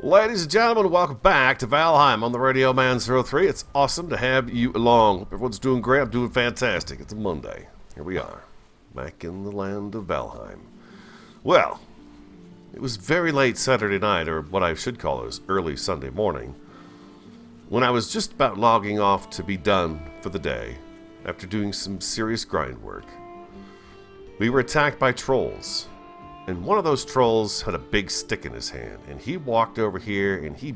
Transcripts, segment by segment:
Ladies and gentlemen, welcome back to Valheim on the Radio Man 03. It's awesome to have you along. Everyone's doing great. I'm doing fantastic. It's a Monday. Here we are, back in the land of Valheim. Well, it was very late Saturday night, or what I should call it early Sunday morning, when I was just about logging off to be done for the day after doing some serious grind work. We were attacked by trolls. And one of those trolls had a big stick in his hand, and he walked over here and he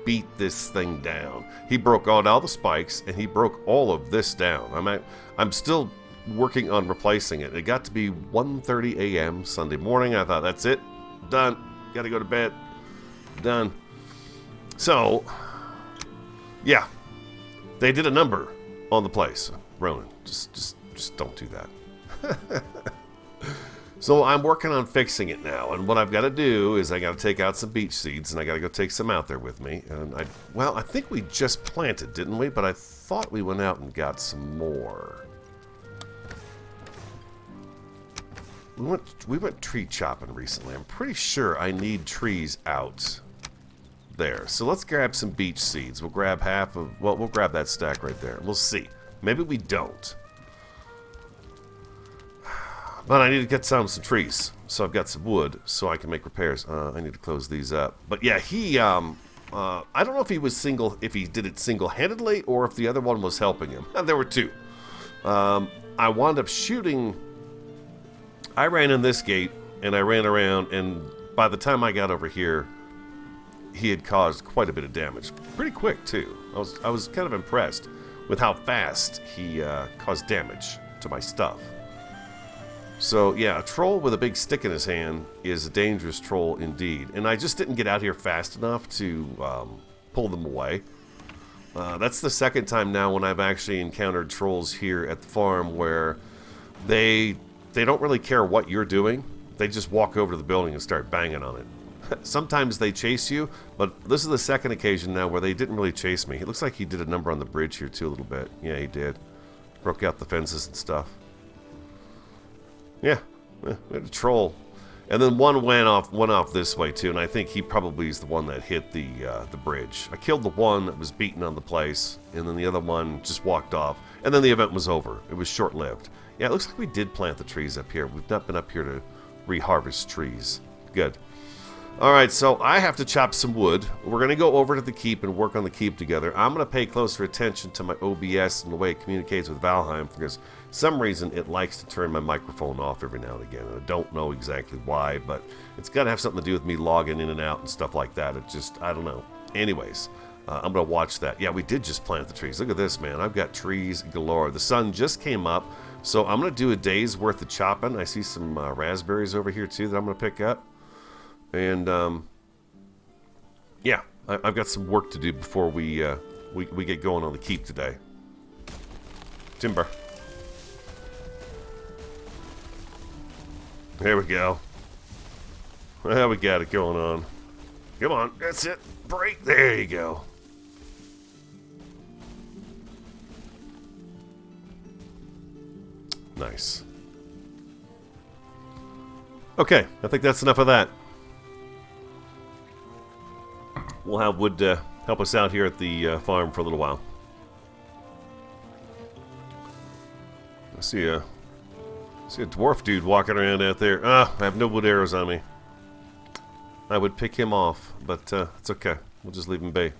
beat this thing down. He broke all the spikes, and he broke all of this down. I'm still working on replacing it. It got to be 1:30 a.m. Sunday morning. I thought, that's it, done. Got to go to bed. Done. So, yeah, they did a number on the place. Ronan, just don't do that. So I'm working on fixing it now, and what I've got to do is I got to take out some beech seeds, and I got to go take some out there with me. And I think we just planted, didn't we? But I thought we went out and got some more. We went tree chopping recently. I'm pretty sure I need trees out there. So let's grab some beech seeds. We'll grab we'll grab that stack right there. We'll see. Maybe we don't. But I need to get some trees, so I've got some wood, so I can make repairs. I need to close these up. But yeah, he, I don't know if he did it single-handedly, or if the other one was helping him. There were two. I wound up shooting. I ran in this gate, and I ran around, and by the time I got over here, he had caused quite a bit of damage. Pretty quick, too. I was kind of impressed with how fast he caused damage to my stuff. So, yeah, a troll with a big stick in his hand is a dangerous troll indeed. And I just didn't get out here fast enough to pull them away. That's the second time now when I've actually encountered trolls here at the farm where they don't really care what you're doing. They just walk over to the building and start banging on it. Sometimes they chase you, but this is the second occasion now where they didn't really chase me. It looks like he did a number on the bridge here too a little bit. Yeah, he did. Broke out the fences and stuff. Yeah, we had a troll. And then one went off this way too, and I think he probably is the one that hit the bridge. I killed the one that was beaten on the place, and then the other one just walked off, and then the event was over. It was short-lived. Yeah, it looks like we did plant the trees up here. We've not been up here to reharvest trees. Good. Alright, so I have to chop some wood. We're going to go over to the keep and work on the keep together. I'm going to pay closer attention to my OBS and the way it communicates with Valheim, because for some reason it likes to turn my microphone off every now and again. And I don't know exactly why, but it's got to have something to do with me logging in and out and stuff like that. It just, I don't know. Anyways, I'm going to watch that. Yeah, we did just plant the trees. Look at this, man. I've got trees galore. The sun just came up, so I'm going to do a day's worth of chopping. I see some raspberries over here too that I'm going to pick up. And, yeah, I've got some work to do before we get going on the keep today. Timber. There we go. Well, we got it going on. Come on, that's it. Break. There you go. Nice. Okay, I think that's enough of that. We'll have wood help us out here at the farm for a little while. I see a dwarf dude walking around out there. I have no wood arrows on me. I would pick him off, but it's okay. We'll just leave him be.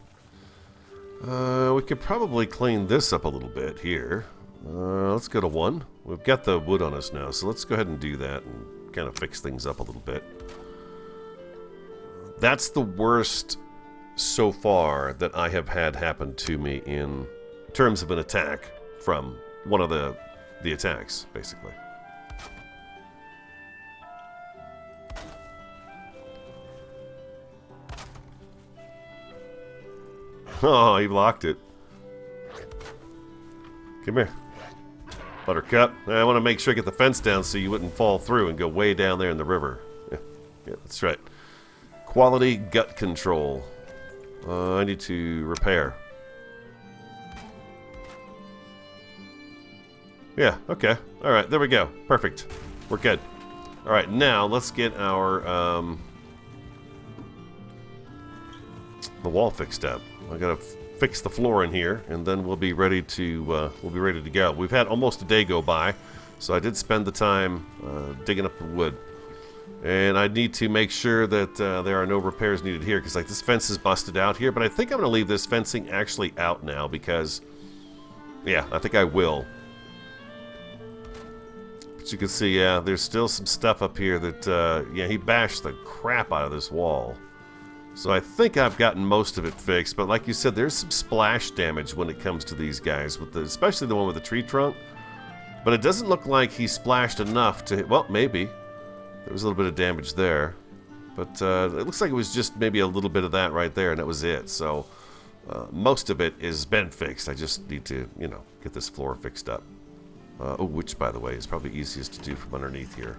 We could probably clean this up a little bit here. Let's go to 1. We've got the wood on us now, so let's go ahead and do that and kind of fix things up a little bit. That's the worst so far that I have had happen to me in terms of an attack from one of the attacks, basically. Oh, he blocked it. Come here. Buttercup. I want to make sure I get the fence down so you wouldn't fall through and go way down there in the river. Yeah, that's right. Quality gut control. I need to repair. Yeah, okay. Alright, there we go. Perfect. We're good. Alright, now let's get our the wall fixed up. I gotta fix the floor in here, and then we'll be ready to go. We've had almost a day go by, so I did spend the time digging up the wood. And I need to make sure that there are no repairs needed here, because like this fence is busted out here, but I think I'm going to leave this fencing actually out now because, yeah, I think I will. But you can see, yeah, there's still some stuff up here that, yeah, he bashed the crap out of this wall. So I think I've gotten most of it fixed, but like you said, there's some splash damage when it comes to these guys, with especially the one with the tree trunk. But it doesn't look like he splashed enough to, well, maybe. There was a little bit of damage there, but it looks like it was just maybe a little bit of that right there, and that was it. So most of it has been fixed. I just need to, you know, get this floor fixed up. Oh, which, by the way, is probably easiest to do from underneath here.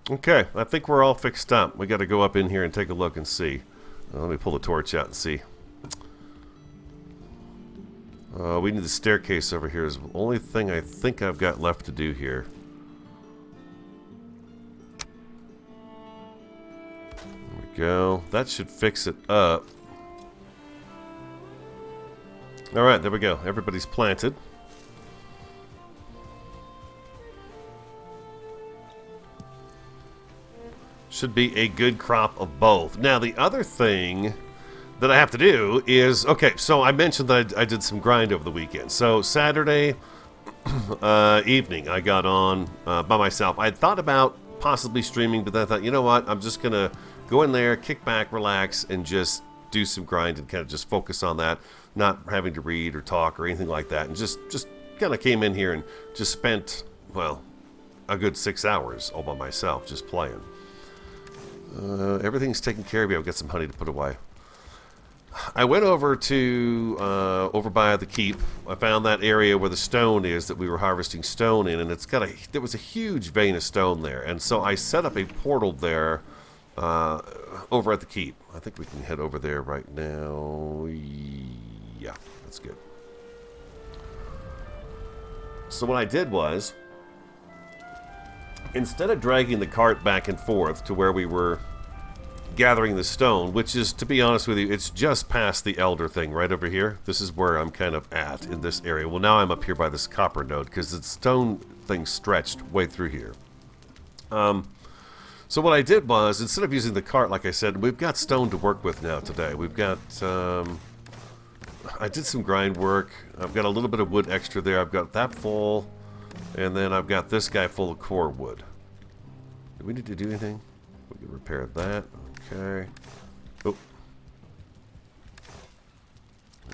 Okay, I think we're all fixed up. We got to go up in here and take a look and see. Let me pull the torch out and see. We need the staircase over here is the only thing I think I've got left to do here. There we go. That should fix it up. Alright, there we go. Everybody's planted. Should be a good crop of both. Now, the other thing that I have to do is, okay, so I mentioned that I did some grind over the weekend. So Saturday evening I got on by myself. I had thought about possibly streaming, but then I thought, you know what, I'm just gonna go in there, kick back, relax, and just do some grind and kind of just focus on that, not having to read or talk or anything like that, and just kind of came in here and just spent, well, a good 6 hours all by myself just playing. Everything's taken care of. I've got some honey to put away. I went over to over by the keep. I found that area where the stone is that we were harvesting stone in, and there was a huge vein of stone there, and so I set up a portal there over at the keep. I think we can head over there right now. Yeah, that's good. So what I did was, instead of dragging the cart back and forth to where we were gathering the stone, which is, to be honest with you, it's just past the elder thing right over here. This is where I'm kind of at in this area. Well, now I'm up here by this copper node because the stone thing stretched way through here. So what I did was, instead of using the cart, like I said, we've got stone to work with now today. We've got, I did some grind work. I've got a little bit of wood extra there. I've got that full, and then I've got this guy full of core wood. Do we need to do anything? We can repair that. Okay. Oh.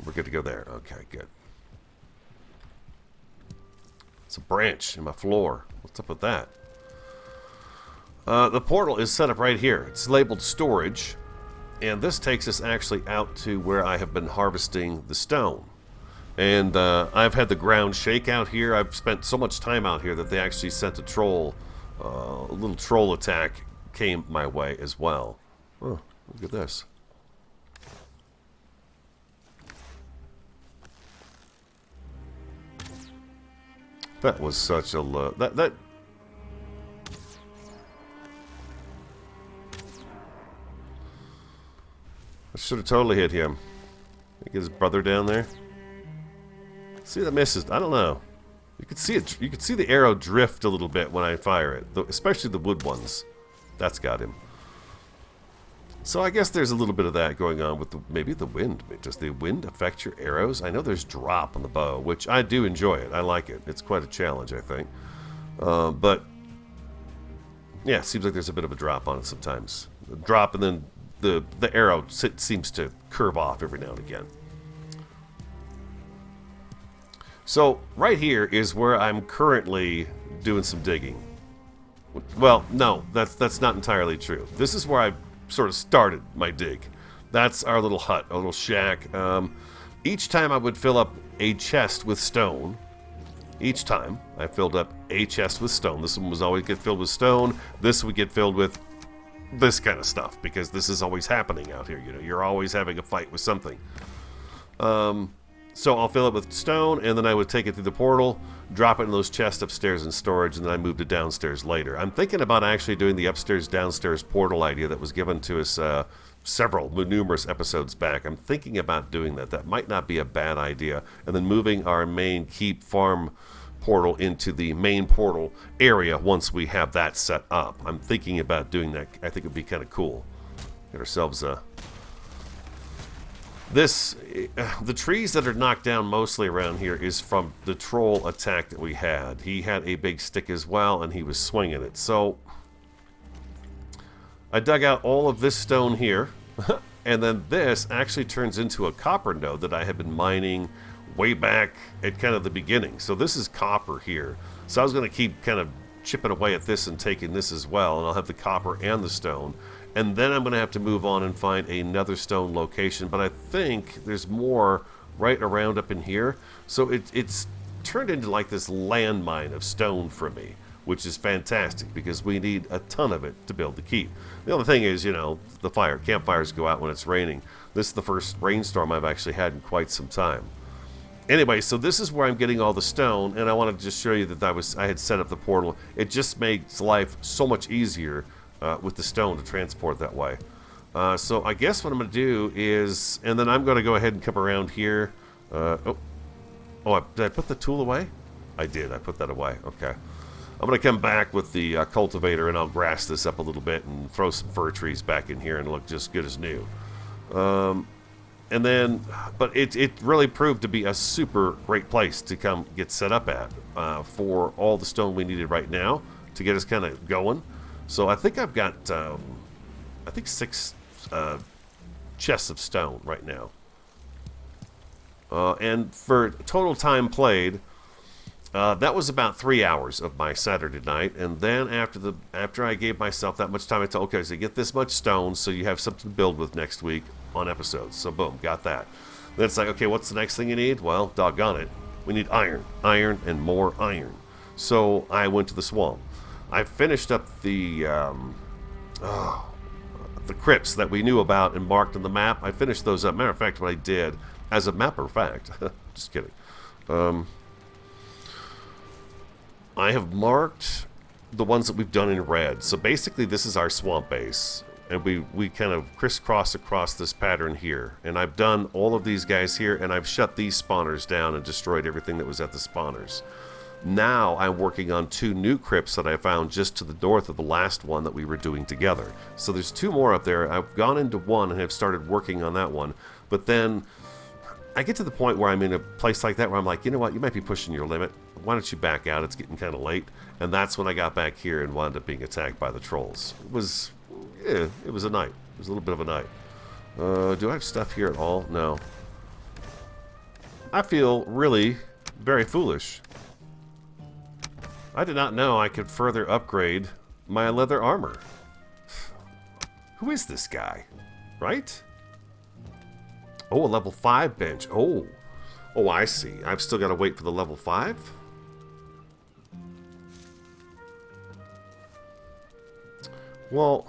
We're good to go there. Okay, good. It's a branch in my floor. What's up with that? The portal is set up right here. It's labeled storage, and this takes us actually out to where I have been harvesting the stone. And I've had the ground shake out here. I've spent so much time out here that they actually sent a troll, a little troll attack came my way as well. Oh, look at this. That was such a low. That should have totally hit him. Get his brother down there. See, that misses. I don't know. You could see it. You could see the arrow drift a little bit when I fire it, especially the wood ones. That's got him. So I guess there's a little bit of that going on with maybe the wind. Does the wind affect your arrows? I know there's drop on the bow, which I do enjoy it. I like it. It's quite a challenge, I think. But yeah, it seems like there's a bit of a drop on it sometimes. A drop, and then the arrow seems to curve off every now and again. So right here is where I'm currently doing some digging. Well, no, that's not entirely true. This is where I sort of started my dig. That's our little hut, our little shack. Each time I would fill up a chest with stone. Each time I filled up a chest with stone. This one was always get filled with stone. This would get filled with this kind of stuff, because this is always happening out here. You know, you're always having a fight with something. So I'll fill it with stone, and then I would take it through the portal, drop it in those chests upstairs in storage, and then I move to downstairs later. I'm thinking about actually doing the upstairs-downstairs portal idea that was given to us numerous episodes back. I'm thinking about doing that. That might not be a bad idea. And then moving our main keep farm portal into the main portal area once we have that set up. I'm thinking about doing that. I think it would be kind of cool. Get ourselves a... the trees that are knocked down mostly around here is from the troll attack that we had. He had a big stick as well, and he was swinging it. So I dug out all of this stone here, and then this actually turns into a copper node that I had been mining way back at kind of the beginning. So this is copper here. So I was going to keep kind of chipping away at this and taking this as well, and I'll have the copper and the stone. And then I'm going to have to move on and find another stone location. But I think there's more right around up in here. So it's turned into like this landmine of stone for me, which is fantastic because we need a ton of it to build the keep. The other thing is, you know, the campfires go out when it's raining. This is the first rainstorm I've actually had in quite some time. Anyway, so this is where I'm getting all the stone, and I wanted to just show you that I had set up the portal. It just makes life so much easier with the stone to transport that way. So I guess what I'm going to do is, and then I'm going to go ahead and come around here. Did I put the tool away? I did. I put that away. Okay. I'm going to come back with the cultivator, and I'll grass this up a little bit and throw some fir trees back in here and look just good as new. And then, but it really proved to be a super great place to come get set up at for all the stone we needed right now to get us kind of going. So I think I've got, 6 chests of stone right now. And for total time played, that was about 3 hours of my Saturday night. And then after I gave myself that much time, I thought, okay, so get this much stone so you have something to build with next week on episodes. So boom, got that. Then it's like, okay, what's the next thing you need? Well, doggone it, we need iron and more iron. So I went to the swamp. I finished up the crypts that we knew about and marked on the map. I finished those up. Matter of fact, what I did, as a matter of fact, just kidding. I have marked the ones that we've done in red. So basically, this is our swamp base. And we kind of crisscross across this pattern here. And I've done all of these guys here, and I've shut these spawners down and destroyed everything that was at the spawners. Now I'm working on 2 new crypts that I found just to the north of the last one that we were doing together. So there's 2 more up there. I've gone into one and have started working on that one. But then I get to the point where I'm in a place like that where I'm like, you know what, you might be pushing your limit. Why don't you back out? It's getting kind of late. And that's when I got back here and wound up being attacked by the trolls. It was a night. It was a little bit of a night. Do I have stuff here at all? No. I feel really very foolish. I did not know I could further upgrade my leather armor. Who is this guy? Right? Oh, a level 5 bench. Oh, I see. I've still got to wait for the level 5? Well,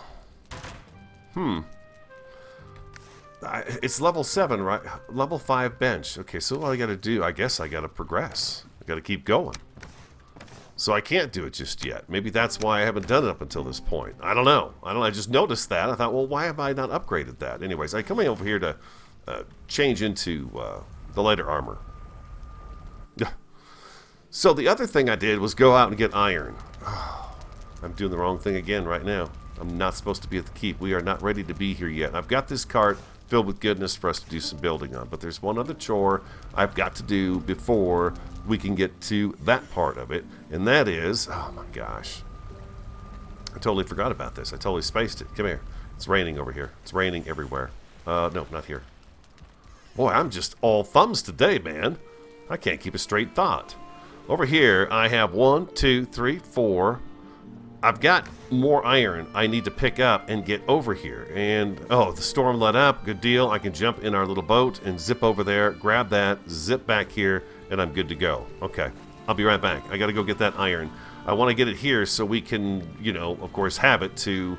it's level 7, right? Level 5 bench. Okay, so what I got to do, I guess I got to progress. I got to keep going. So I can't do it just yet. Maybe that's why I haven't done it up until this point. I don't know. I just noticed that. I thought, well, why have I not upgraded that? Anyways, I'm coming over here to change into the lighter armor. So the other thing I did was go out and get iron. I'm doing the wrong thing again right now. I'm not supposed to be at the keep. We are not ready to be here yet. I've got this cart filled with goodness for us to do some building on. But there's one other chore I've got to do before we can get to that part of it. And that is, oh my gosh. I totally forgot about this. I totally spaced it. Come here. It's raining over here. It's raining everywhere. No, not here. Boy, I'm just all thumbs today, man. I can't keep a straight thought. Over here, I have 1, 2, 3, 4. I've got more iron I need to pick up and get over here. And, oh, the storm let up. Good deal. I can jump in our little boat and zip over there, grab that, zip back here, and I'm good to go. Okay, I'll be right back. I got to go get that iron. I want to get it here so we can, you know, of course, have it to...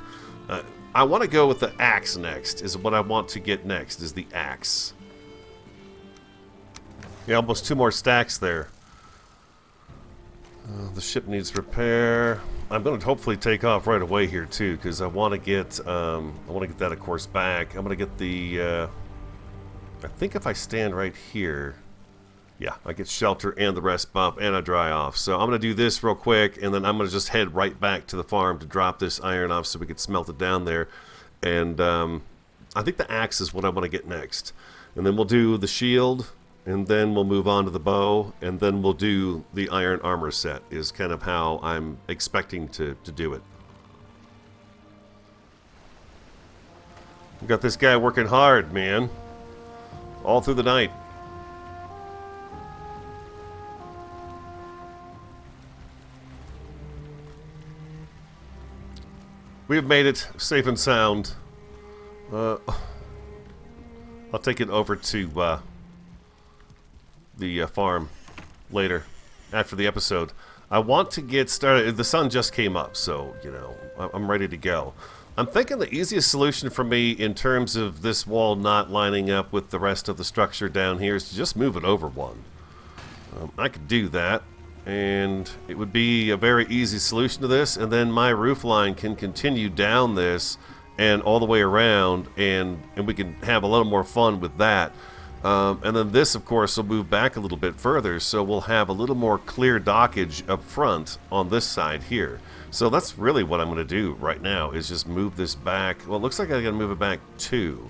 I want to go with the axe next, is what I want to get next, is the axe. Yeah, almost 2 more stacks there. The ship needs repair. I'm going to hopefully take off right away here too, because I want to get that, of course, back. I'm going to get the. I think if I stand right here, yeah, I get shelter and the rest bump, and I dry off. So I'm going to do this real quick, and then I'm going to just head right back to the farm to drop this iron off so we can smelt it down there. And I think the axe is what I want to get next, and then we'll do the shield. And then we'll move on to the bow, and then we'll do the iron armor set, is kind of how I'm expecting to do it. We got this guy working hard, man. All through the night. We have made it safe and sound. I'll take it over to the farm later after the episode. I want to get started. The sun just came up, so you know I'm ready to go. I'm thinking the easiest solution for me in terms of this wall not lining up with the rest of the structure down here is to just move it over one. I could do that, and it would be a very easy solution to this, and then my roof line can continue down this and all the way around, and we can have a little more fun with that. And then this, of course, will move back a little bit further, so we'll have a little more clear dockage up front on this side here. So that's really what I'm going to do right now, is just move this back. Well, it looks like I got to move it back 2.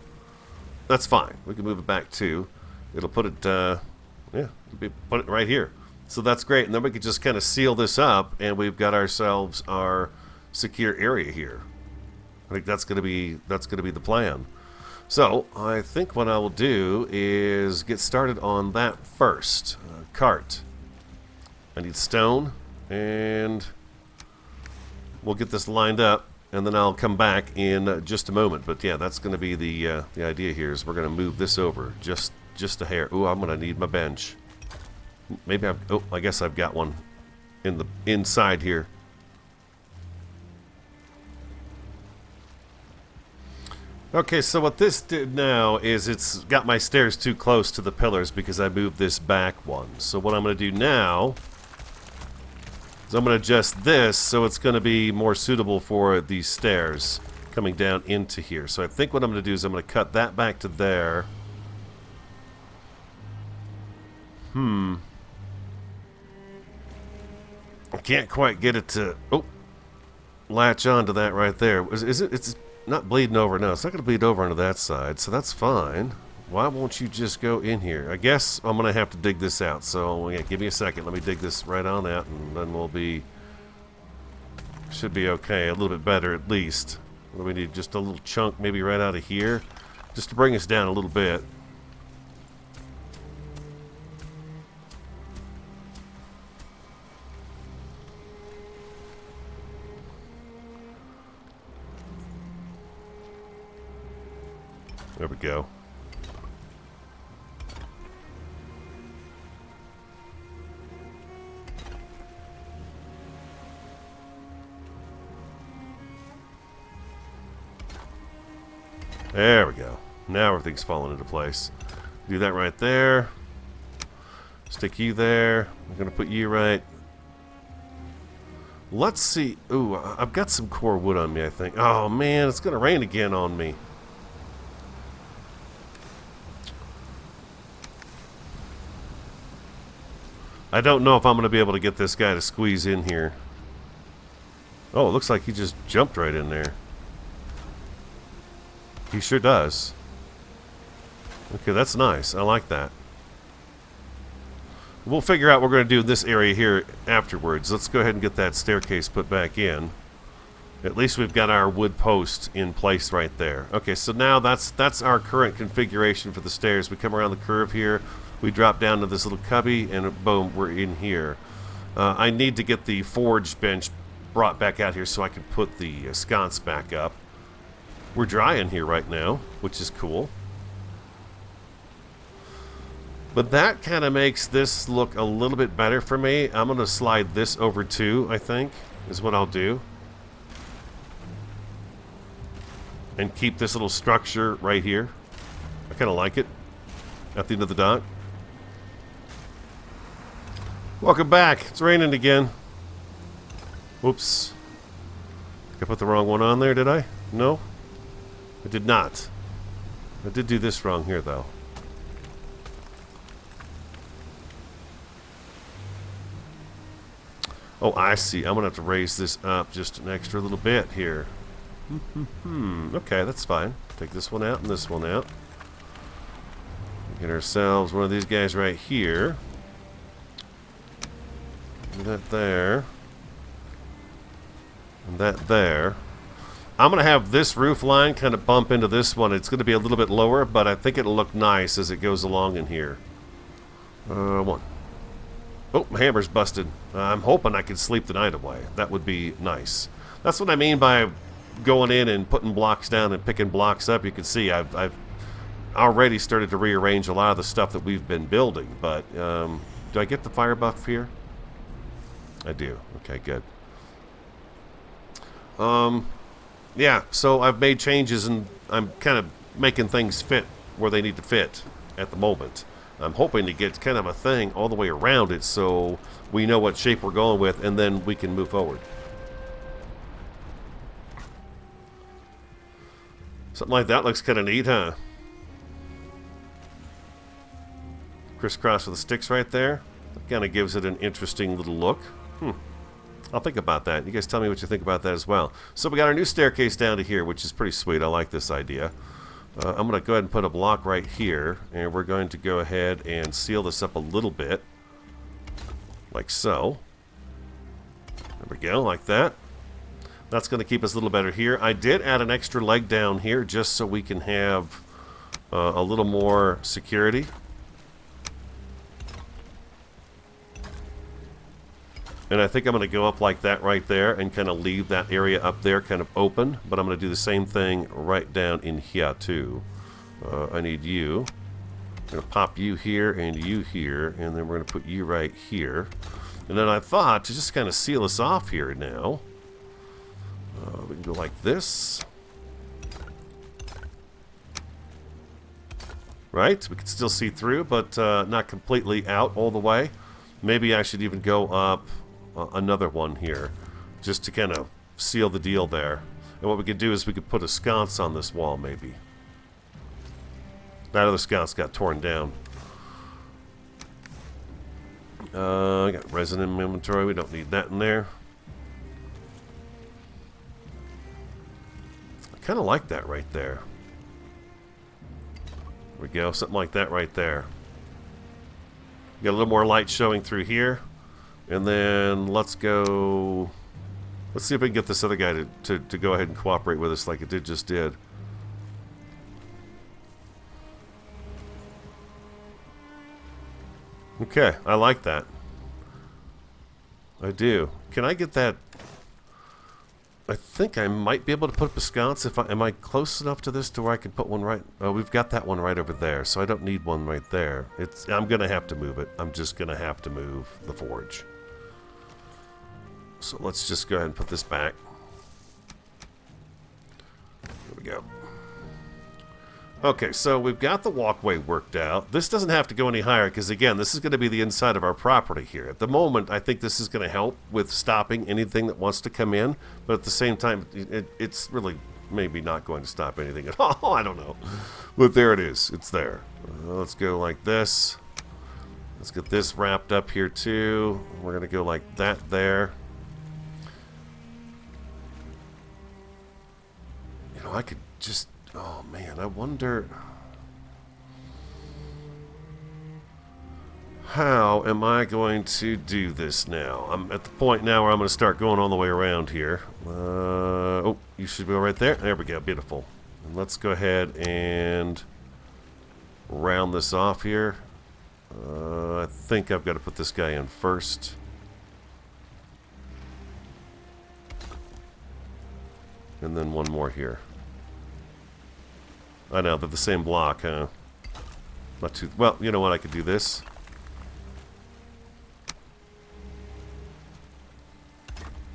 That's fine. We can move it back 2. It'll put it, put it right here. So that's great. And then we can just kind of seal this up, and we've got ourselves our secure area here. I think that's going to be the plan. So, I think what I will do is get started on that first. Cart. I need stone, and we'll get this lined up, and then I'll come back in just a moment. But yeah, that's going to be the idea here, is we're going to move this over just a hair. Ooh, I'm going to need my bench. Maybe I guess I've got one in the inside here. Okay, so what this did now is it's got my stairs too close to the pillars because I moved this back one. So what I'm going to do now is I'm going to adjust this so it's going to be more suitable for these stairs coming down into here. So I think what I'm going to do is I'm going to cut that back to there. I can't quite get it to latch onto that right there. Is it? It's not bleeding over. No, it's not going to bleed over onto that side, so that's fine. Why won't you just go in here? I guess I'm going to have to dig this out, so yeah, give me a second. Let me dig this right on out, and then should be okay. A little bit better at least. What do we need? Just a little chunk maybe right out of here, just to bring us down a little bit. There we go. There we go. Now everything's falling into place. Do that right there. Stick you there. I'm going to put you right. Let's see. Ooh, I've got some core wood on me, I think. Oh, man, it's going to rain again on me. I don't know if I'm going to be able to get this guy to squeeze in here. Oh, it looks like he just jumped right in there. He sure does. Okay, that's nice. I like that. We'll figure out what we're going to do in this area here afterwards. Let's go ahead and get that staircase put back in. At least we've got our wood post in place right there. Okay, so now that's our current configuration for the stairs. We come around the curve here. We drop down to this little cubby, and boom, we're in here. I need to get the forge bench brought back out here so I can put the sconce back up. We're dry in here right now, which is cool. But that kind of makes this look a little bit better for me. I'm going to slide this over too, I think, is what I'll do. And keep this little structure right here. I kind of like it at the end of the dock. Welcome back. It's raining again. Oops. I put the wrong one on there, did I? No? I did not. I did do this wrong here, though. Oh, I see. I'm going to have to raise this up just an extra little bit here. Okay, that's fine. Take this one out and this one out. Get ourselves one of these guys right here. Do that there. And that there. I'm going to have this roof line kind of bump into this one. It's going to be a little bit lower, but I think it'll look nice as it goes along in here. One. Oh, my hammer's busted. I'm hoping I can sleep the night away. That would be nice. That's what I mean by going in and putting blocks down and picking blocks up. You can see I've already started to rearrange a lot of the stuff that we've been building. But do I get the fire buff here? I do. Okay, good. Yeah, so I've made changes and I'm kind of making things fit where they need to fit at the moment. I'm hoping to get kind of a thing all the way around it so we know what shape we're going with and then we can move forward. Something like that looks kind of neat, huh? Crisscross with the sticks right there. That kind of gives it an interesting little look. I'll think about that. You guys tell me what you think about that as well. So we got our new staircase down to here, which is pretty sweet. I like this idea. I'm going to go ahead and put a block right here, and we're going to go ahead and seal this up a little bit, like so. There we go, like that. That's going to keep us a little better here. I did add an extra leg down here just so we can have a little more security. And I think I'm going to go up like that right there and kind of leave that area up there kind of open. But I'm going to do the same thing right down in here too. I need you. I'm going to pop you here and you here. And then we're going to put you right here. And then I thought to just kind of seal us off here now. We can go like this. Right? We can still see through, but not completely out all the way. Maybe I should even go up another one here just to kind of seal the deal there. And what we could do is we could put a sconce on this wall maybe. That other sconce got torn down. I got resin in my inventory. We don't need that in there. I kind of like that right there. There we go. Something like that right there. Got a little more light showing through here. And then let's go... Let's see if we can get this other guy to go ahead and cooperate with us like it just did. Okay, I like that. I do. Can I get that? I think I might be able to put up a sconce. Am I close enough to this to where I can put one right? Oh, we've got that one right over there, so I don't need one right there. I'm going to have to move it. I'm just going to have to move the forge. So let's just go ahead and put this back. There we go. Okay, so we've got the walkway worked out. This doesn't have to go any higher because, again, this is going to be the inside of our property here. At the moment, I think this is going to help with stopping anything that wants to come in. But at the same time, it's really maybe not going to stop anything at all. I don't know. But there it is. It's there. Let's go like this. Let's get this wrapped up here, too. We're going to go like that there. You know, I could just... Oh, man, I wonder... How am I going to do this now? I'm at the point now where I'm going to start going all the way around here. Oh, you should go right there. There we go. Beautiful. And let's go ahead and round this off here. I think I've got to put this guy in first. And then one more here. I know, they're the same block, huh? Not too... Well, you know what? I could do this.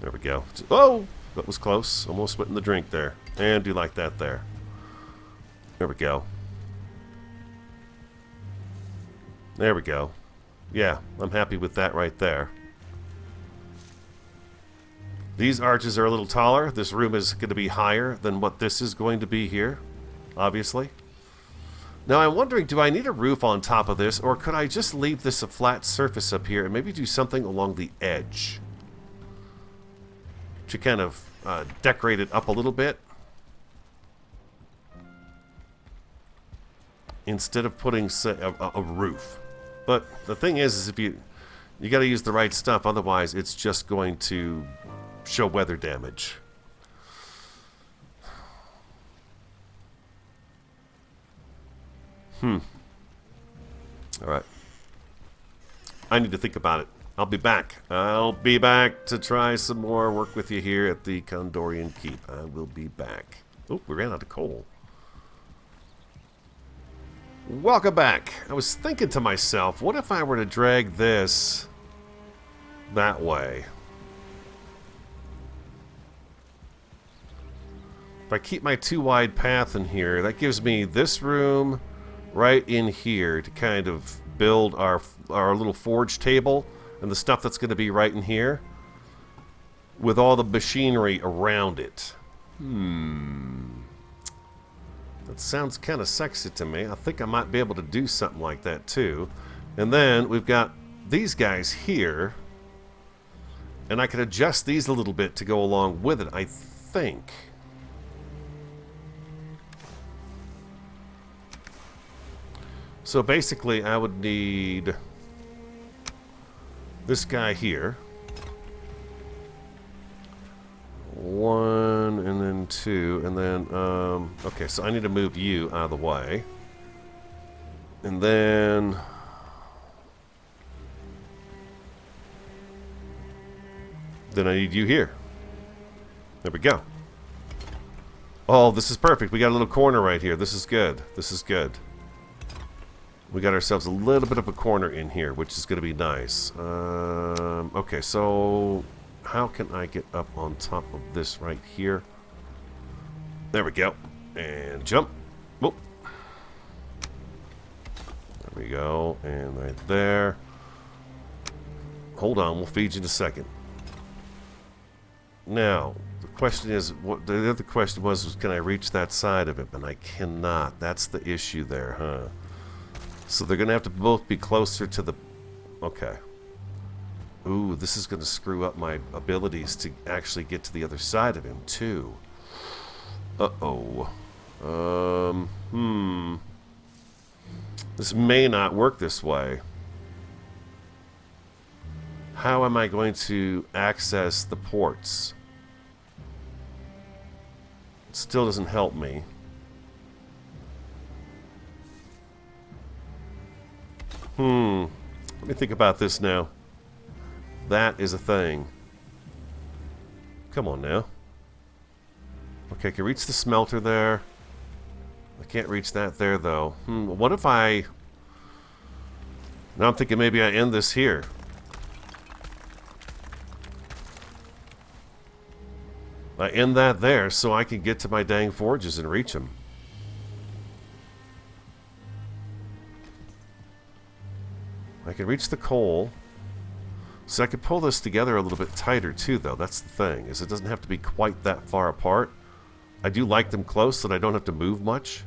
There we go. Oh! That was close. Almost went in the drink there. And do like that there. There we go. There we go. Yeah, I'm happy with that right there. These arches are a little taller. This room is going to be higher than what this is going to be here, obviously. Now I'm wondering, do I need a roof on top of this, or could I just leave this a flat surface up here and maybe do something along the edge to kind of decorate it up a little bit instead of putting a roof? But the thing is if you got to use the right stuff, otherwise it's just going to show weather damage. Alright. I need to think about it. I'll be back. I'll be back to try some more work with you here at the Condorian Keep. I will be back. Oh, we ran out of coal. Welcome back. I was thinking to myself, what if I were to drag this that way? If I keep my too wide path in here, that gives me this room right in here to kind of build our little forge table and the stuff that's going to be right in here with all the machinery around it. That sounds kind of sexy to me. I think I might be able to do something like that too. And then we've got these guys here, and I can adjust these a little bit to go along with it, I think. So basically I would need this guy here. 1 and then 2 and then okay, so I need to move you out of the way. And then I need you here. There we go. Oh, this is perfect. We got a little corner right here. This is good. This is good. We got ourselves a little bit of a corner in here, which is going to be nice. Okay, so how can I get up on top of this right here? There we go. And jump. Whoop. There we go. And right there. Hold on, we'll feed you in a second. Now, the question is, what the other question was can I reach that side of it? And I cannot. That's the issue there, huh? So they're going to have to both be closer to the... Okay. Ooh, this is going to screw up my abilities to actually get to the other side of him, too. Uh-oh. This may not work this way. How am I going to access the ports? It still doesn't help me. Let me think about this now. That is a thing. Come on now. Okay, I can reach the smelter there. I can't reach that there, though. What if I... Now I'm thinking maybe I end this here. I end that there so I can get to my dang forges and reach them. I can reach the coal. So I could pull this together a little bit tighter too, though. That's the thing, is it doesn't have to be quite that far apart. I do like them close so that I don't have to move much.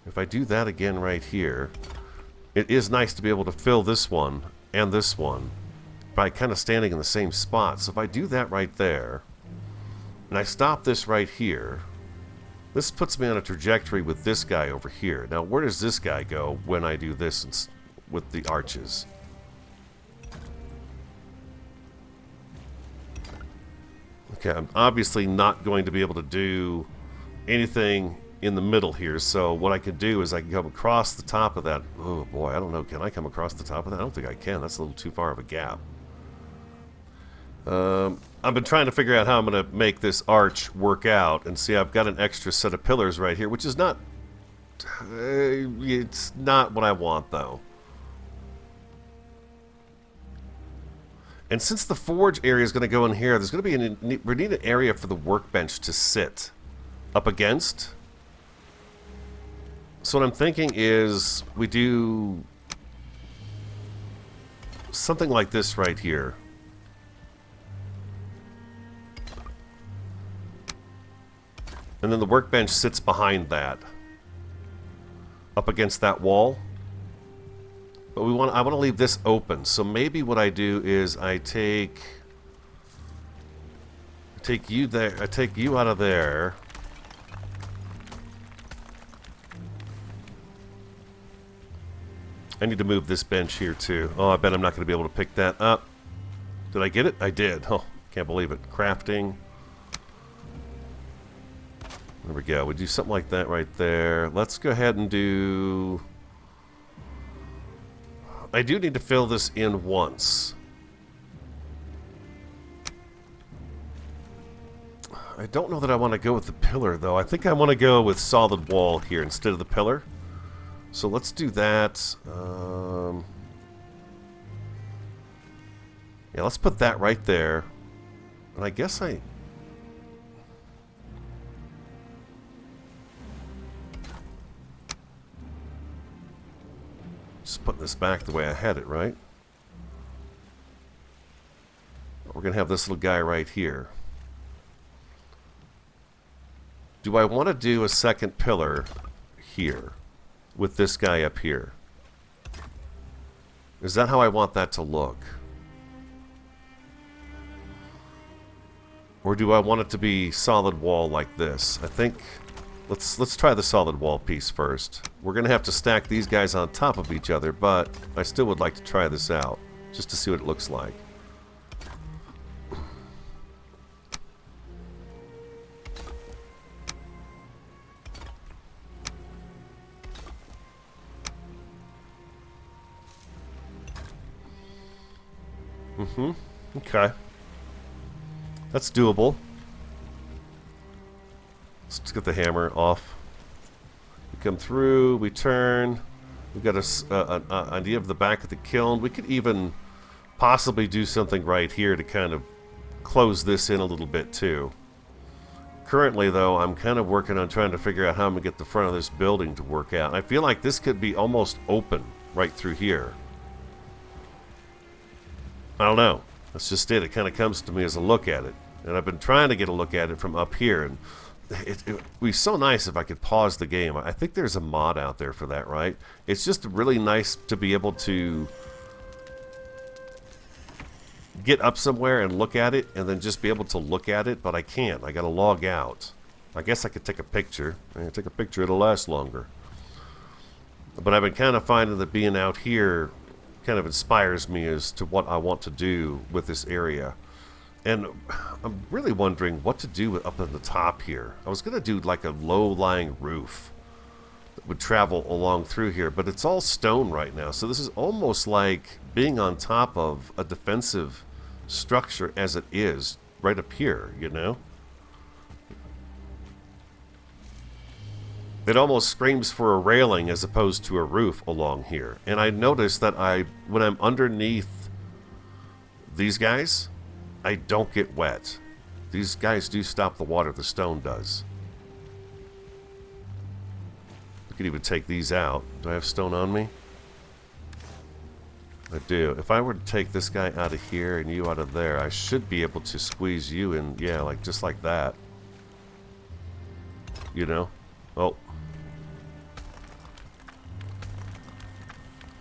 If I do that again right here, it is nice to be able to fill this one and this one by kind of standing in the same spot. So if I do that right there, and I stop this right here, this puts me on a trajectory with this guy over here. Now, where does this guy go when I do this with the arches? Okay, I'm obviously not going to be able to do anything in the middle here, so what I can do is I can come across the top of that. Oh boy, I don't know, can I come across the top of that? I don't think I can. That's a little too far of a gap. I've been trying to figure out how I'm going to make this arch work out, and see, I've got an extra set of pillars right here, which is not... it's not what I want, though. And since the forge area is going to go in here, there's going to be we need an area for the workbench to sit up against. So what I'm thinking is we do something like this right here. And then the workbench sits behind that, up against that wall. But I want to leave this open. So maybe what I do is I take you there. I take you out of there. I need to move this bench here too. Oh, I bet I'm not going to be able to pick that up. Did I get it? I did. Oh, can't believe it. Crafting. There we go. We do something like that right there. Let's go ahead and do... I do need to fill this in once. I don't know that I want to go with the pillar, though. I think I want to go with solid wall here instead of the pillar. So let's do that. Yeah, let's put that right there. And I guess just putting this back the way I had it, right? We're going to have this little guy right here. Do I want to do a second pillar here with this guy up here? Is that how I want that to look? Or do I want it to be solid wall like this? I think let's try the solid wall piece first. We're going to have to stack these guys on top of each other, but I still would like to try this out just to see what it looks like. Okay. That's doable. Let's get the hammer off. We come through, we turn. We've got an idea of the back of the kiln. We could even possibly do something right here to kind of close this in a little bit too. Currently, though, I'm kind of working on trying to figure out how I'm going to get the front of this building to work out. And I feel like this could be almost open right through here. I don't know. That's just it. It kind of comes to me as a look at it. And I've been trying to get a look at it from up here. And it would be so nice if I could pause the game. I think there's a mod out there for that, right? It's just really nice to be able to get up somewhere and look at it, and then just be able to look at it, but I can't. I gotta log out. I guess I could take a picture. I can take a picture, it'll last longer. But I've been kind of finding that being out here kind of inspires me as to what I want to do with this area. And I'm really wondering what to do with up on the top here. I was going to do like a low-lying roof that would travel along through here, but it's all stone right now. So this is almost like being on top of a defensive structure as it is right up here, you know? It almost screams for a railing as opposed to a roof along here. And I noticed that when I'm underneath these guys, I don't get wet. These guys do stop the water, the stone does. We could even take these out. Do I have stone on me? I do. If I were to take this guy out of here and you out of there, I should be able to squeeze you in, yeah, like just like that. You know? Oh.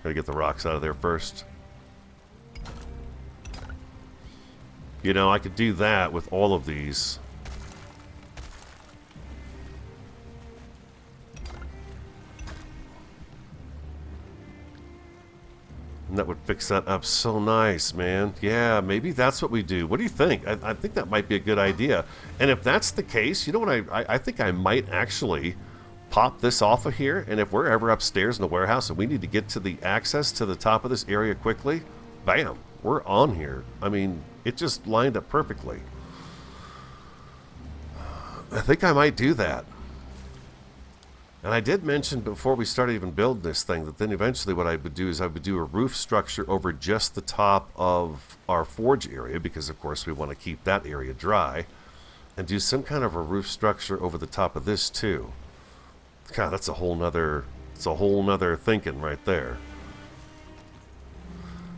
Gotta get the rocks out of there first. You know, I could do that with all of these. And that would fix that up so nice, man. Yeah, maybe that's what we do. What do you think? I think that might be a good idea. And if that's the case, you know what, I think I might actually pop this off of here, and if we're ever upstairs in the warehouse and we need to get to the access to the top of this area quickly, bam, we're on here. I mean, it just lined up perfectly. I think I might do that. And I did mention before we started even building this thing that then eventually what I would do is I would do a roof structure over just the top of our forge area, because of course we want to keep that area dry, and do some kind of a roof structure over the top of this too. God, that's a whole nother thinking right there.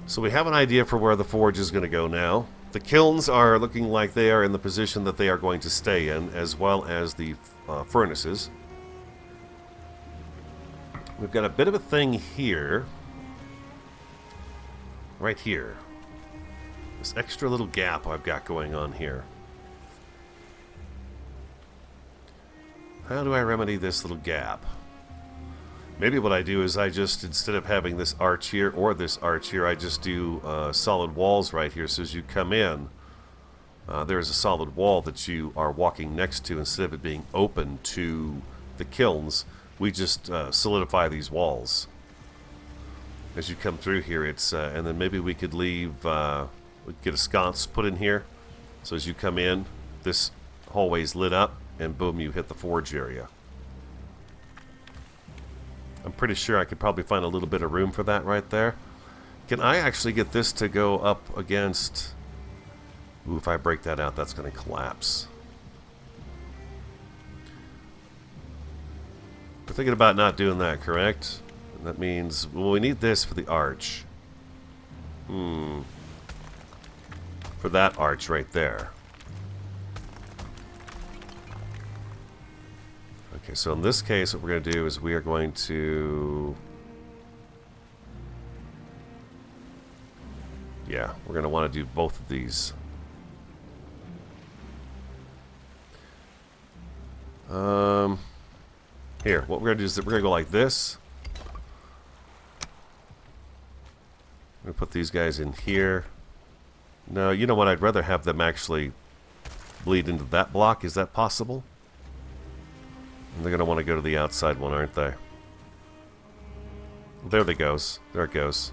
So we have an idea for where the forge is going to go now. The kilns are looking like they are in the position that they are going to stay in, as well as the furnaces. We've got a bit of a thing here. Right here. This extra little gap I've got going on here. How do I remedy this little gap? Maybe what I do is I just, instead of having this arch here or this arch here, I just do solid walls right here. So as you come in, there's a solid wall that you are walking next to. Instead of it being open to the kilns, we just solidify these walls. As you come through here, it's and then maybe we could leave, we could get a sconce put in here. So as you come in, this hallway's lit up, and boom, you hit the forge area. I'm pretty sure I could probably find a little bit of room for that right there. Can I actually get this to go up against... Ooh, if I break that out, that's going to collapse. We're thinking about not doing that, correct? And that means, well, we need this for the arch. For that arch right there. Okay, so in this case, what we're going to do is we are going to... Yeah, we're going to want to do both of these. Here, what we're going to do is we're going to go like this. I'm going to put these guys in here. No, you know what? I'd rather have them actually bleed into that block. Is that possible? And they're going to want to go to the outside one, aren't they? There they goes. There it goes.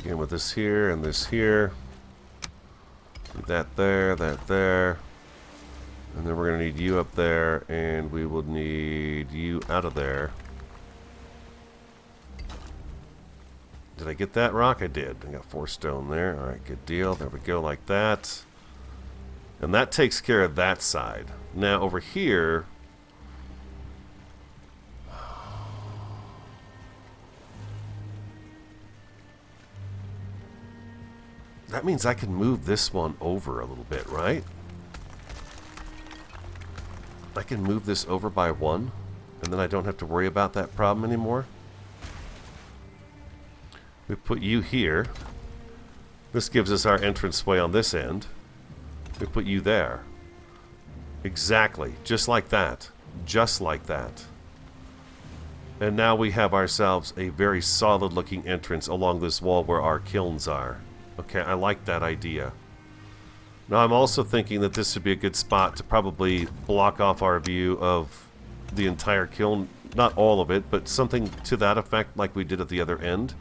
Again with this here and this here. That there, that there. And then we're going to need you up there, and we will need you out of there. Did I get that rock? I did. I got 4 stone there. Alright, good deal. There we go, like that. And that takes care of that side. Now, over here... That means I can move this one over a little bit, right? I can move this over by 1, and then I don't have to worry about that problem anymore. We put you here. This gives us our entranceway on this end. We put you there. Exactly. Just like that. Just like that. And now we have ourselves a very solid looking entrance along this wall where our kilns are. Okay, I like that idea. Now I'm also thinking that this would be a good spot to probably block off our view of the entire kiln. Not all of it, but something to that effect like we did at the other end.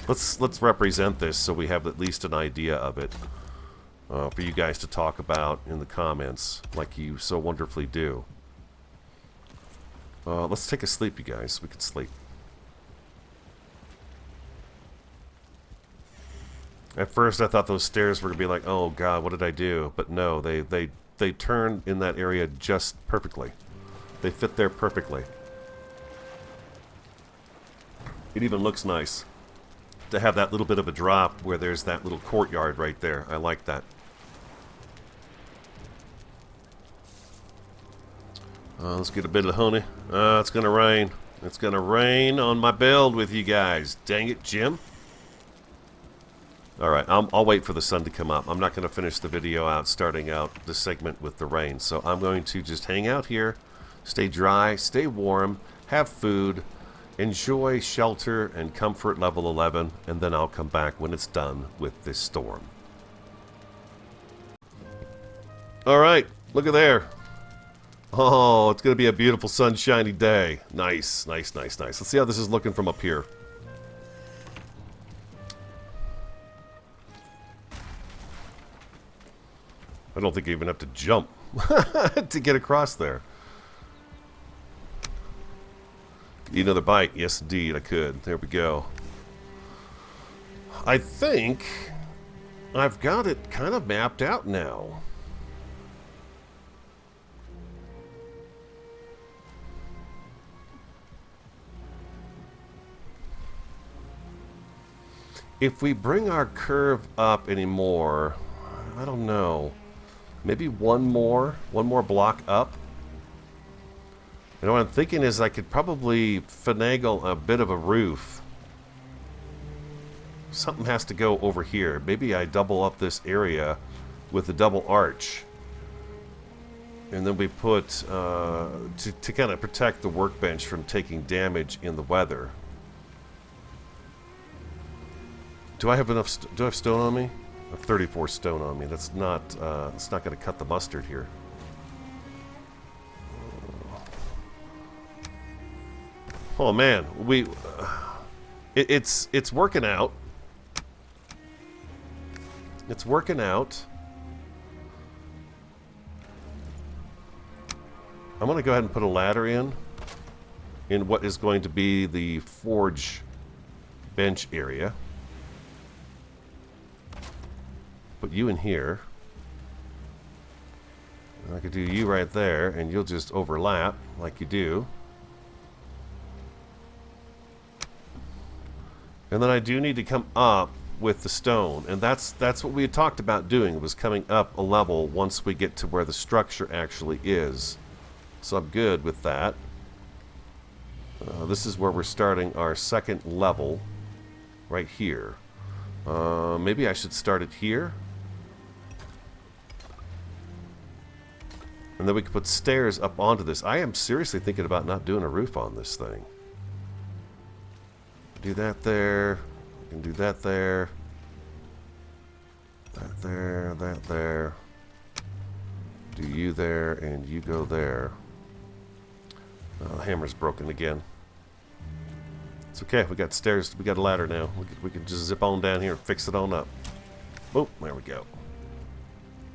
Let's represent this so we have at least an idea of it for you guys to talk about in the comments like you so wonderfully do. Let's take a sleep, you guys. We can sleep. At first I thought those stairs were going to be like, oh god, what did I do? But no, they turn in that area just perfectly. They fit there perfectly. It even looks nice to have that little bit of a drop where there's that little courtyard right there. I like that. Let's get a bit of honey. It's gonna rain. It's gonna rain on my build with you guys. Dang it, Jim. Alright, I'll wait for the sun to come up. I'm not going to finish the video out starting out the segment with the rain. So I'm going to just hang out here, stay dry, stay warm, have food, enjoy shelter and comfort level 11, and then I'll come back when it's done with this storm. Alright, look at there. Oh, it's going to be a beautiful sunshiny day. Nice, nice, nice, nice. Let's see how this is looking from up here. I don't think you even have to jump to get across there. Eat another bite. Yes, indeed, I could. There we go. I think I've got it kind of mapped out now. If we bring our curve up anymore, I don't know. Maybe one more block up. And what I'm thinking is I could probably finagle a bit of a roof. Something has to go over here. Maybe I double up this area with a double arch. And then we put, to kind of protect the workbench from taking damage in the weather. Do I have enough, do I have stone on me? I have 34 stone on me. That's not going to cut the mustard here. Oh man, it's working out. It's working out. I'm going to go ahead and put a ladder in what is going to be the forge bench area. Put you in here. And I could do you right there, and you'll just overlap like you do. And then I do need to come up with the stone, and that's what we had talked about doing, was coming up a level once we get to where the structure actually is. So I'm good with that. This is where we're starting our second level, right here. Maybe I should start it here. And then we can put stairs up onto this. I am seriously thinking about not doing a roof on this thing. Do that there. We can do that there. That there, that there. Do you there, and you go there. The hammer's broken again. It's okay, we got stairs, we got a ladder now. We can just zip on down here and fix it on up. Oh, there we go.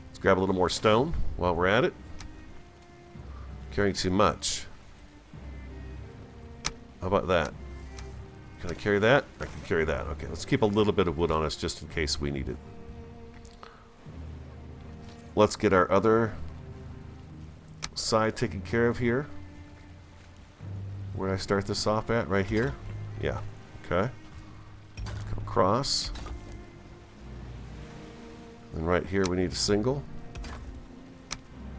Let's grab a little more stone while we're at it. Carrying too much. How about that? Can I carry that? I can carry that. Okay, let's keep a little bit of wood on us just in case we need it. Let's get our other side taken care of here. Where did I start this off at? Right here? Yeah. Okay. Come across. And right here we need a single.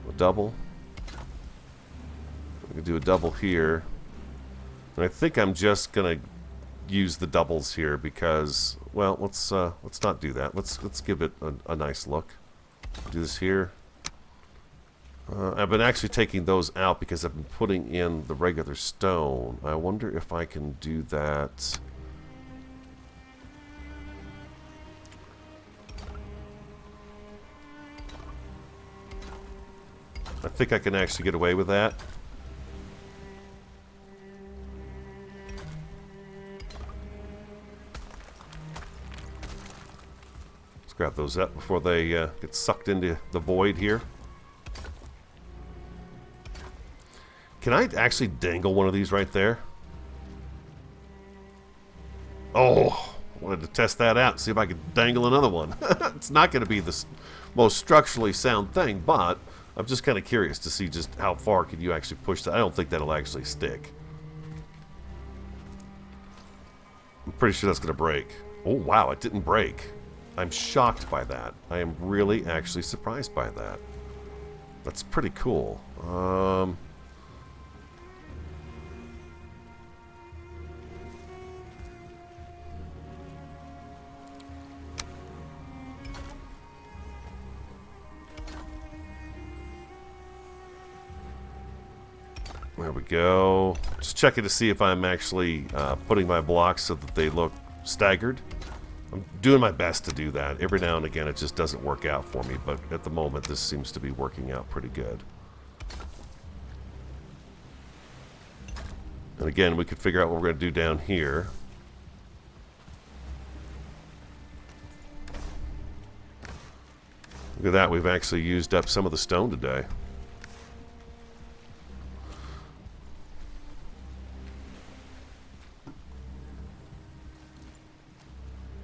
A double. We can do a double here. And I think I'm just going to use the doubles here because, well, let's not do that. Let's give it a nice look. Do this here. I've been actually taking those out because I've been putting in the regular stone. I wonder if I can do that. I think I can actually get away with that. Let's grab those up before they get sucked into the void here. Can I actually dangle one of these right there? Oh, I wanted to test that out and see if I could dangle another one. It's not going to be the most structurally sound thing, but I'm just kind of curious to see just how far can you actually push that. I don't think that'll actually stick. I'm pretty sure that's going to break. Oh, wow, it didn't break. I'm shocked by that. I am really actually surprised by that. That's pretty cool. There we go. Just checking to see if I'm actually putting my blocks so that they look staggered. I'm doing my best to do that. Every now and again it just doesn't work out for me, but at the moment this seems to be working out pretty good. And again, we could figure out what we're going to do down here. Look at that, we've actually used up some of the stone today.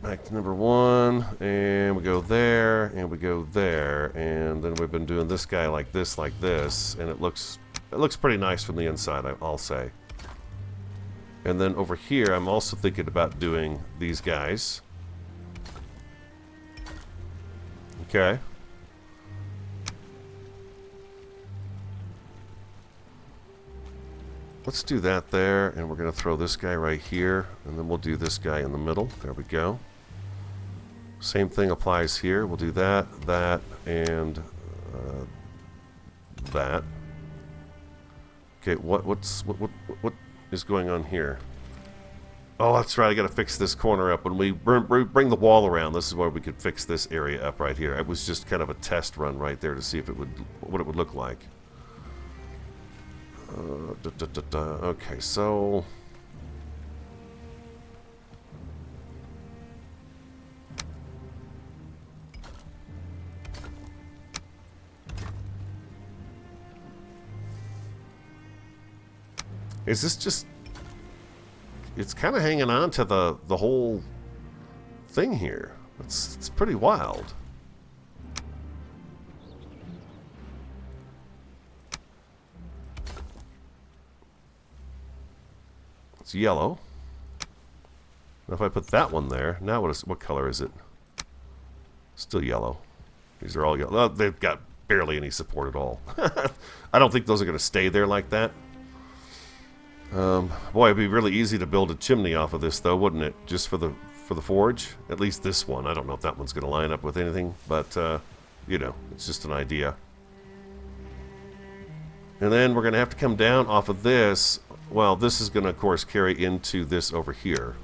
Back to number one, and we go there, and we go there, and then we've been doing this guy like this, and it looks pretty nice from the inside, I'll say. And then over here, I'm also thinking about doing these guys. Okay. Let's do that there, and we're going to throw this guy right here, and then we'll do this guy in the middle. There we go. Same thing applies here. We'll do that, and that. Okay, what is going on here? Oh, that's right. I got to fix this corner up. When we bring the wall around, this is where we could fix this area up right here. It was just kind of a test run right there to see if it would what it would look like. Okay, so is this just... It's kind of hanging on to the whole thing here. It's pretty wild. It's yellow. Now if I put that one there, now what color is it? Still yellow. These are all yellow. Oh, they've got barely any support at all. I don't think those are going to stay there like that. Boy, it'd be really easy to build a chimney off of this, though, wouldn't it? Just for the forge. At least this one. I don't know if that one's going to line up with anything, but you know, it's just an idea. And then we're going to have to come down off of this. Well, this is going to, of course, carry into this over here.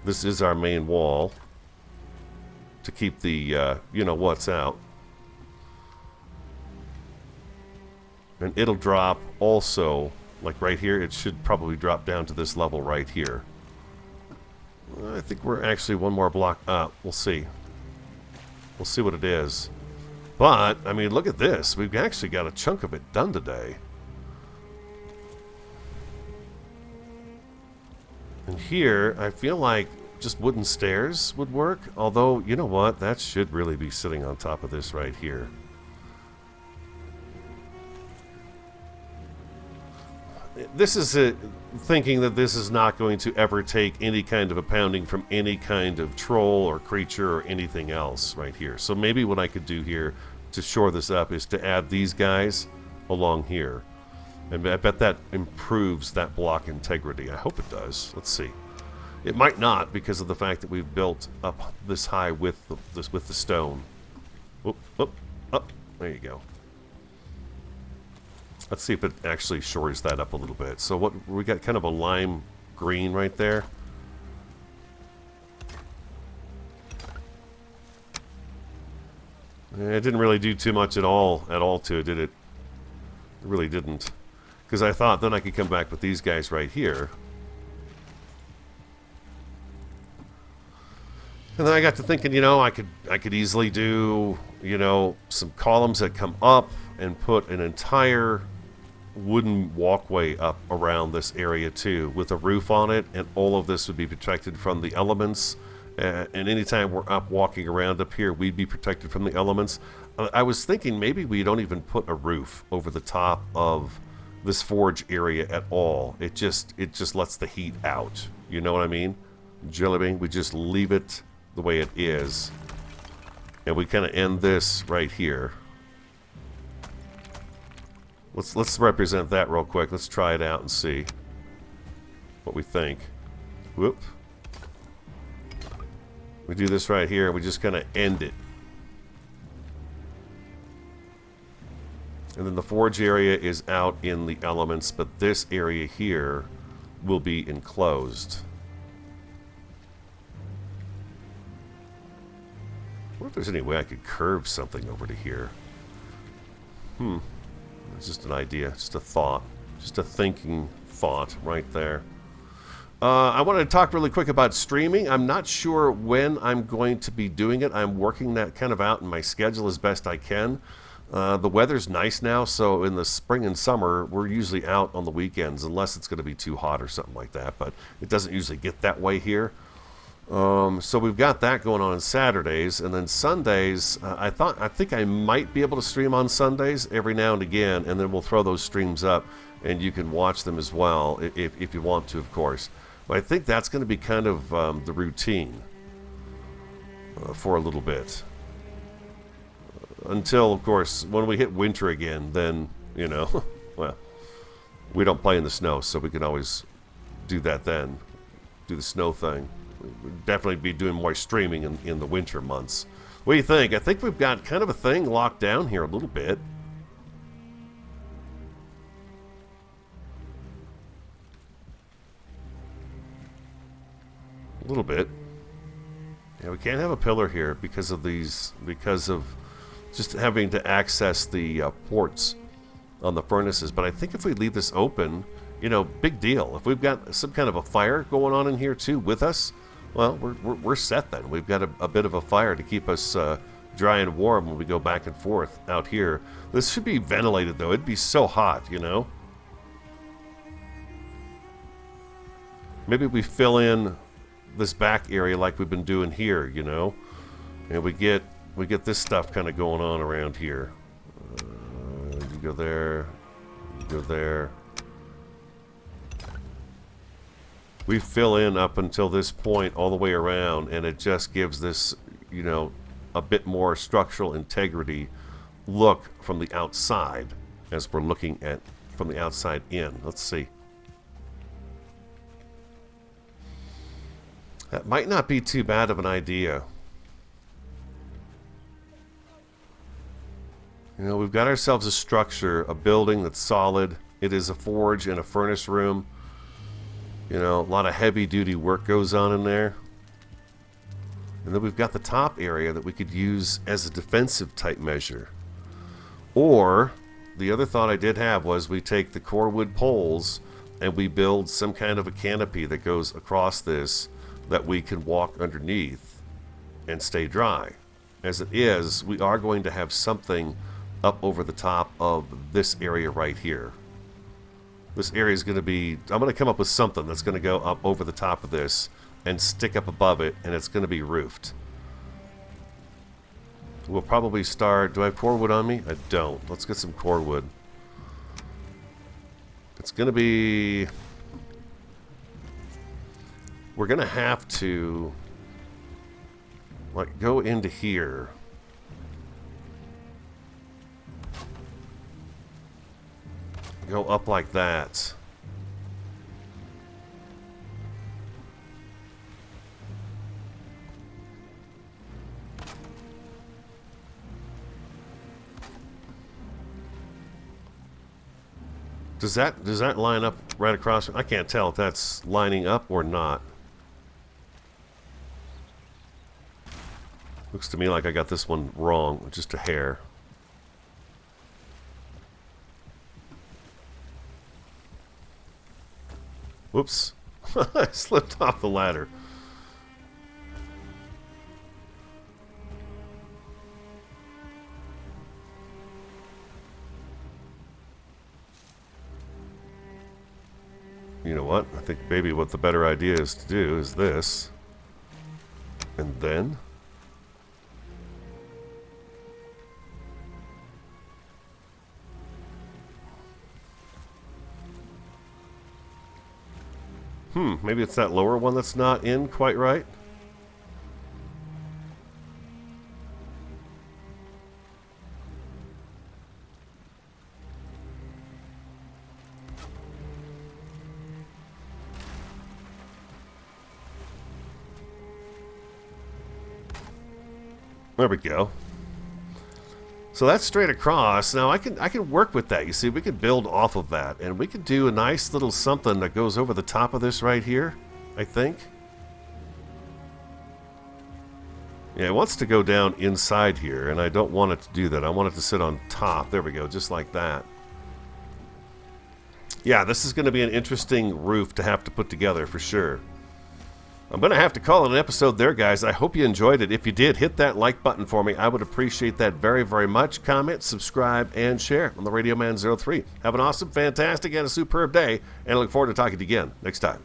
This is our main wall to keep the you know what's out. And it'll drop also, like right here, it should probably drop down to this level right here. I think we're actually one more block up. We'll see. We'll see what it is. But, I mean, look at this. We've actually got a chunk of it done today. And here, I feel like just wooden stairs would work. Although, you know what? That should really be sitting on top of this right here. This is thinking that this is not going to ever take any kind of a pounding from any kind of troll or creature or anything else right here. So maybe what I could do here to shore this up is to add these guys along here. And I bet that improves that block integrity. I hope it does. Let's see. It might not because of the fact that we've built up this high with the stone. Whoop, whoop, up. There you go. Let's see if it actually shores that up a little bit. So what we got, kind of a lime green right there. It didn't really do too much at all to it, did it? It really didn't. Because I thought then I could come back with these guys right here. And then I got to thinking, you know, I could easily do, you know, some columns that come up and put an entire wooden walkway up around this area too, with a roof on it, and all of this would be protected from the elements. And anytime we're up walking around up here, we'd be protected from the elements. I was thinking maybe we don't even put a roof over the top of this forge area at all. It just lets the heat out. You know what I mean? Jelly bean. We just leave it the way it is, and we kind of end this right here. Let's represent that real quick. Let's try it out and see what we think. Whoop. We do this right here. We just kind of end it. And then the forge area is out in the elements, but this area here will be enclosed. I wonder if there's any way I could curve something over to here. It's just an idea, just a thought, just a thinking thought right there. I wanted to talk really quick about streaming. I'm not sure when I'm going to be doing it. I'm working that kind of out in my schedule as best I can. The weather's nice now, so in the spring and summer, we're usually out on the weekends, unless it's going to be too hot or something like that, but it doesn't usually get that way here. So we've got that going on Saturdays, and then Sundays, I think I might be able to stream on Sundays every now and again, and then we'll throw those streams up, and you can watch them as well, if you want to, of course. But I think that's going to be kind of the routine. for a little bit. Until, of course, when we hit winter again, then, you know, well, we don't play in the snow, so we can always do that then. Do the snow thing. We'd definitely be doing more streaming in the winter months. What do you think? I think we've got kind of a thing locked down here a little bit. A little bit. Yeah, we can't have a pillar here because of these, because of just having to access the ports on the furnaces. But I think if we leave this open, you know, big deal. If we've got some kind of a fire going on in here too with us, well, we're set then. We've got a bit of a fire to keep us dry and warm when we go back and forth out here. This should be ventilated though. It'd be so hot, you know. Maybe we fill in this back area like we've been doing here, you know, and we get this stuff kind of going on around here. You go there, you go there. We fill in up until this point all the way around, and it just gives this, you know, a bit more structural integrity look from the outside as we're looking at from the outside in. Let's see. That might not be too bad of an idea. You know, we've got ourselves a structure, a building that's solid. It is a forge and a furnace room. You know, a lot of heavy-duty work goes on in there. And then we've got the top area that we could use as a defensive type measure. Or, the other thought I did have was we take the core wood poles and we build some kind of a canopy that goes across this that we can walk underneath and stay dry. As it is, we are going to have something up over the top of this area right here. This area is going to be, I'm going to come up with something that's going to go up over the top of this and stick up above it, and it's going to be roofed. We'll probably start, do I have core wood on me? I don't. Let's get some core wood. It's going to be, we're going to have to like go into here. Go up like that. Does that line up right across? I can't tell if that's lining up or not. Looks to me like I got this one wrong, just a hair. Whoops. I slipped off the ladder. You know what? I think maybe what the better idea is to do is this. And then maybe it's that lower one that's not in quite right. There we go. So that's straight across. Now I can work with that. You see, we could build off of that, and we could do a nice little something that goes over the top of this right here, I think. Yeah, it wants to go down inside here, and I don't want it to do that. I want it to sit on top. There we go, just like that. Yeah, this is going to be an interesting roof to have to put together for sure. I'm going to have to call it an episode there, guys. I hope you enjoyed it. If you did, hit that like button for me. I would appreciate that very, very much. Comment, subscribe, and share on the Radio Man 03. Have an awesome, fantastic, and a superb day, and I look forward to talking to you again next time.